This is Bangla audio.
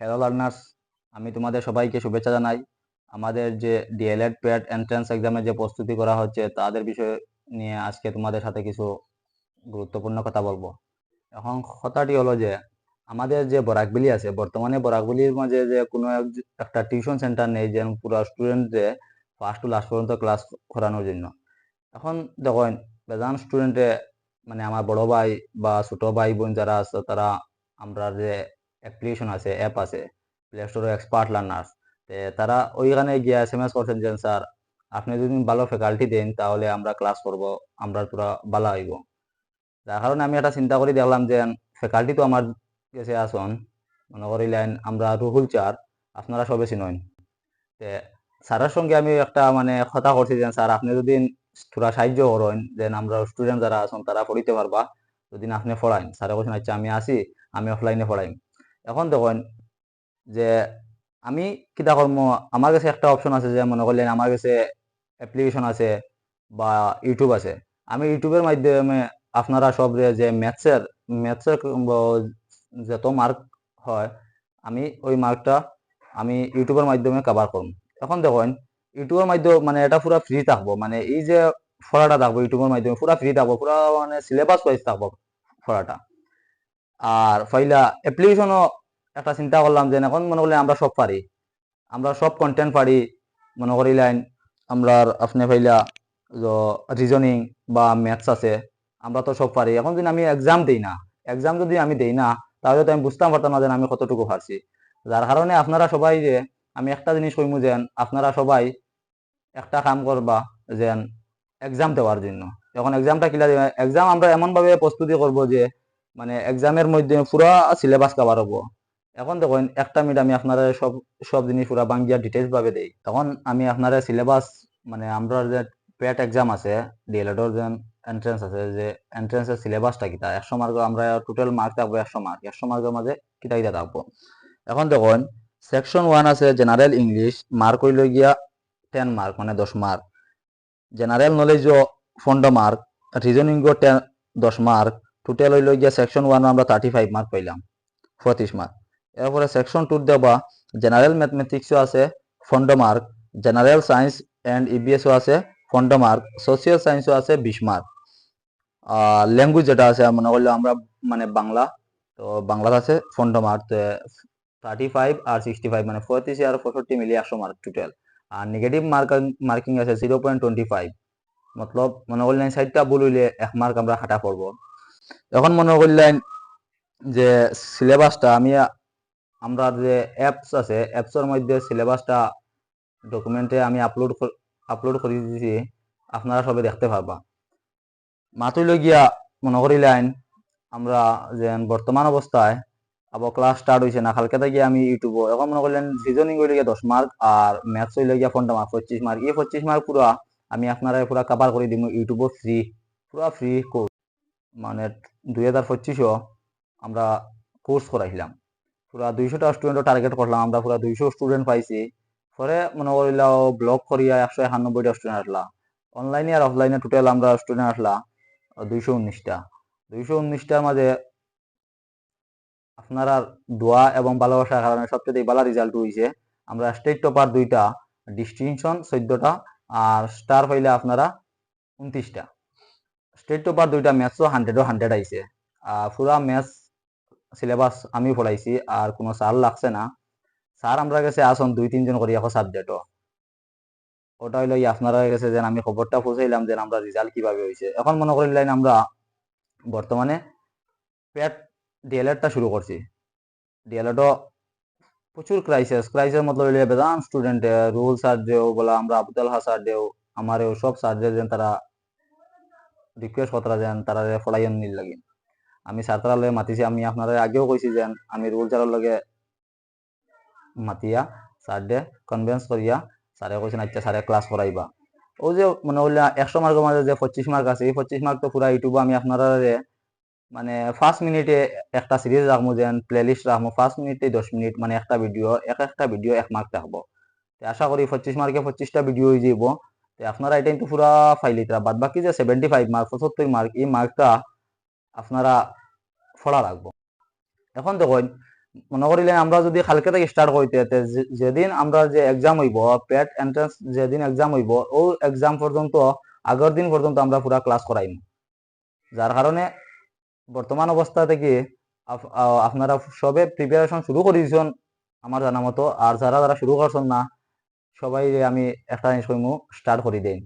হ্যালো লার্নার্স, আমি তোমাদের সবাইকে শুভেচ্ছা জানাই। আমাদের যে ডিএলএড প্যাট এন্ট্রান্স এক্সামে যে প্রস্তুতি করা হচ্ছে তাদের বিষয় নিয়ে আজকে তোমাদের সাথে কিছু গুরুত্বপূর্ণ কথা বলবো। এখন কথাটি হলো যে আমাদের যে বরাকবিলি আছে, বর্তমানে বরাকবিলির মাঝে যে কোনো একটা টিউশন সেন্টার নেই যে পুরো স্টুডেন্টদের ফার্স্ট টু লাস্ট পর্যন্ত ক্লাস করানোর জন্য। এখন দেখেন বেজান স্টুডেন্টে মানে আমার বড় ভাই বা ছোট ভাই বোন যারা আছে তারা আমরা যে অ্যাপ্লিকেশন আছে, অ্যাপ আছে প্লে স্টোরে এক্সপার্ট লার্নার্স, তারা ওইখানে গিয়ে এসএমএস করছেন যে স্যার আপনি যদি ভালো ফ্যাকাল্টি দেন তাহলে আমরা ক্লাস করব, আমরা পুরা ভালো হইব। যার কারণে আমি একটা চিন্তা করে দেখলাম যে ফ্যাকাল্টি তো আমার কাছে আসন, মনে করিলেন আমরা রুহুল চার, আপনারা সবে চিনেন। তে স্যারের সঙ্গে আমি একটা মানে কথা করছি যে স্যার আপনি যদি থোড়া সাহায্য করেন যে আমরা স্টুডেন্ট যারা আছেন তারা পড়িতে পারবা, যদি আপনি পড়াইন। স্যারে বলছেন আচ্ছা আমি আসি, আমি অফলাইনে পড়াইম। এখন দেখেন যে আমি কিতা কর্ম, আমার কাছে একটা অপশন আছে যে মনে করলেন আমার কাছে অ্যাপ্লিকেশন আছে বা ইউটিউব আছে। আমি ইউটিউবের মাধ্যমে আপনারা সব যে ম্যাথসের যত মার্ক হয় আমি ওই মার্কটা আমি ইউটিউবের মাধ্যমে কভার করব। এখন দেখেন ইউটিউবের মাধ্যমে মানে এটা পুরো ফ্রি থাকবো, মানে এই যে পড়াটা থাকবো ইউটিউবের মাধ্যমে পুরো ফ্রি থাকবো, পুরো মানে সিলেবাস ওয়াইজ থাকবো পড়াটা। আর ফাইলা অ্যাপ্লিকেশনও একটা চিন্তা করলাম যে এখন মনে করলে আমরা সব পারি, আমরা সব কন্টেন্ট পারি। মনে করিলেন আমরা আপনি ফাইলা রিজনিং বা ম্যাথস আছে, আমরা তো সব পারি। এখন যদি আমি এক্সাম দিই না, এক্সাম যদি আমি দেই না তাহলে তো আমি বুঝতাম পারতাম না যে আমি কতটুকু পারছি। যার কারণে আপনারা সবাই যে আমি একটা জিনিস কইমু যে আপনারা সবাই একটা কাম করবা যে এক্সাম দেওয়ার জন্য। এখন এক্সামটা কিলা দিবা, এক্সাম আমরা এমন ভাবে প্রস্তুতি করব যে মানে এক্সামের মধ্যে পুরা সিলেবাস কভার হবো। এখন দেখুন একটা মিনিট আমি আপনারা সব সব জিনিস পুরা বাংলা ডিটেইলস ভাবে দেই। তখন আমি আপনারা সিলেবাস মানে আমরা যে পেট এক্সাম আছে, ডিএলএডর যে এন্ট্রান্স আছে, যে এন্ট্রান্সের সিলেবাসটা কিতা 100 মার্ক, আমরা টোটাল মার্ক থাকবো 100 মার্ক, 100 মার্কের মাঝে কিতা কিতা থাকবো। এখন দেখুন সেকশন 1 আছে জেনারেল ইংলিশ, মার্ক হইল গিয়া 10 মার্ক মানে 10 মার্ক। জেনারেল নলেজও 15 মার্ক, রিজনিংও 10 মার্ক। টোটাল হইল গিয়া সেকশন 1 আমরা 35 মার্ক পাইলাম, 35 মার্ক। এরপরে সেকশন 2 দেবা জেনারেল ম্যাথমেটিক্সও আছে 15 মার্ক, জেনারেল সায়েন্স এন্ড ইবিএসও আছে 15 মার্ক, সোশিয়াল সায়েন্সও আছে 20 মার্ক। ল্যাঙ্গুয়েজ যেটা আছে মনে করলে আমরা মানে বাংলা, তো বাংলা আছে 15 মার্ক। 35 আর 65 মানে 35 আর 65 মিলিয়ে 100 মার্ক টোটাল। আর নেগেটিভ মার্কিং আছে 0.25, মতলব মনে করলেন 60টা ভুল হইলে 1 মার্ক আমরা হাঁটা পড়বো। এখন মনে করলেন যে সিলেবাসটা আমি আমরা যে অ্যাপস আছে অ্যাপসের মধ্যে সিলেবাসটা ডকুমেন্টে আমি আপলোড করে দিয়েছি, আপনারা সবে দেখতে পারবা। মাতুই গিয়া মনে করিলেন আমরা যে বর্তমান অবস্থায় আবার ক্লাস স্টার্ট হয়েছে না, কালকে থেকে আমি ইউটিউব এখন মনে করলেন রিজনিং হইলে গিয়া 10 মার্ক আর ম্যাথস হইলে গিয়া 15 মার্ক, 25 মার্ক। এই 25 মার্ক পুরা আমি আপনারা পুরা কভার করে দিব ইউটিউব ফ্রি, পুরা ফ্রি কোর্স। মানে 2025 আমরা কোর্স করাইলাম, পুরা 200টা স্টুডেন্ট টার্গেট করলাম, আমরা পুরা 200 স্টুডেন্ট পাইছি। পরে মনে করিলাও ব্লগ করিয়া 191টা স্টুডেন্ট আসলা, অনলাইনে আর অফলাইনে টোটাল আমরা স্টুডেন্ট আসলা 219টা। 219টার মাঝে আপনারা দোয়া এবং ভালোবাসার কারণে সবচেয়ে ভালো রেজাল্ট হয়েছে। আমরা স্টেট টপার 2টা, ডিস্টিংশন 14টা আর স্টার পাইলে আপনারা 29টা। স্টেট টপার 2টা, ম্যাথসও 100 আইছে। পুরা ম্যাথস সিলেবাস আমি পড়াইছি আর কোনো স্যার লাগছে না। স্যার আমরা কাছে আসুন 2-3 জন করি এখন সাবজেক্টও, ওটা হইলো আপনারা কাছে যেন আমি খবরটা পৌঁছাইলাম যে আমরা রেজাল্ট কিভাবে হয়েছে। এখন মনে করিলেন আমরা বর্তমানে প্যাট ডিএলএডটা শুরু করছি। ডিএলএডও প্রচুর ক্রাইসিস মতলব হইলে বেদাম স্টুডেন্ট রুল স্যার দেও বলা, আমরা আবুতাল স্যার দেও আমার সব স্যার যেন তারা রিকোয়েস্ট কতরা যেন তারা ফলাইন নিল লাগে। আমি স্যার তারা লগে মাতিছি, আমি আপনারা আগেও কইছি যেন আমি রুল স্যারের লগে মাতিয়া স্যার ডে কনভিন্স করিয়া স্যারে কইছেন আচ্ছা স্যারে ক্লাস করাইবা। ও যে মনে হইলে 100 মার্কের মাঝে যে 25 মার্ক আছে, এই 25 মার্ক তো পুরা ইউটিউবে আমি আপনারা মানে 5 মিনিটে একটা সিরিজ রাখবো, যেন প্লে লিস্ট রাখবো 5 মিনিটে 10 মিনিট, মানে একটা ভিডিও একটা ভিডিও 1 মার্ক রাখবো। আশা করি 25 মার্কে 25টা ভিডিও হয়ে যাব। আপনারা এটা কিন্তু পুরা ফাইলিটা বাদ বাকি যে 75 মার্ক 75 মার্ক এই মার্কটা আপনারা ফলা রাখবো। এখন দেখুন মনে করিলেন আমরা যদি কালকে থেকে স্টার্ট করিতে যেদিন আমরা যে এক্সাম হইব প্যাট এন্ট্রান্স যেদিন এক্সাম হইব ও এক্সাম পর্যন্ত আগের দিন পর্যন্ত আমরা পুরা ক্লাস করাইম, যার কারণে বর্তমান অবস্থা থেকে আপনারা সবে প্রিপারেশন শুরু করে দিয়েছেন আমার জানা মতো, আর যারা যারা শুরু করছেন না সবাই আমি একটা জিনিস কইমু স্টার্ট করে দেন।